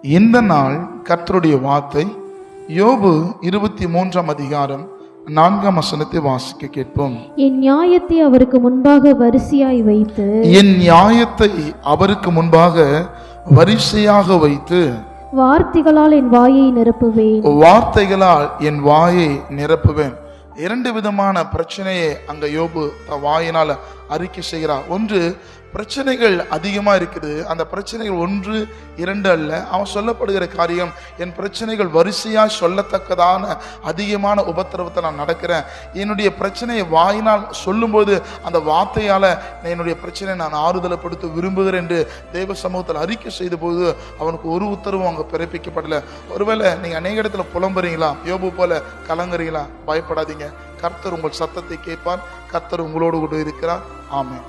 இந்த நாள் கர்த்தருடைய வார்த்தை யோபு 23 அதிகாரம் 4 வசனத்தை வாசிக்க கேட்போம். என் நியாயத்தை அவருக்கு முன்பாக வரிசையாய் வைத்து, என் நியாயத்தை அவருக்கு முன்பாக வரிசையாக வைத்து, வார்த்தைகளால் என் வாயை நிரப்புவேன். வார்த்தைகளால் என் வாயை நிரப்புவேன். இரண்டு விதமான பிரச்சனையை அங்க யோபு வாயினால அறிக்கை செய்கிறார். ஒன்று, பிரச்சனைகள் அதிகமா இருக்குது. அந்த பிரச்சனைகள் 1 2 அல்ல. அவன் சொல்லப்படுகிற காரியம், என் பிரச்சனைகள் வரிசையா சொல்லத்தக்கதான அதிகமான உபத்திரவத்தை நான் நடக்கிறேன். என்னுடைய பிரச்சனையை வாயினால் சொல்லும்போது அந்த வார்த்தையால என்னுடைய பிரச்சனையை நான் ஆறுதலப்படுத்த விரும்புகிறேன் என்று தேவ சமூகத்தில் அறிக்கை செய்த போது அவனுக்கு ஒரு உத்தரவும் அங்க பிறப்பிக்கப்படல. ஒருவேளை நீங்க அநேக இடத்துல புலம்புறீங்களா, யோபு போல கலங்குறீங்களா? பயப்படாதீங்க. கர்த்தர் உங்கள் சத்தத்தை கேட்பார். கர்த்தர் உங்களோடு கூட இருக்கிறார். ஆமென்.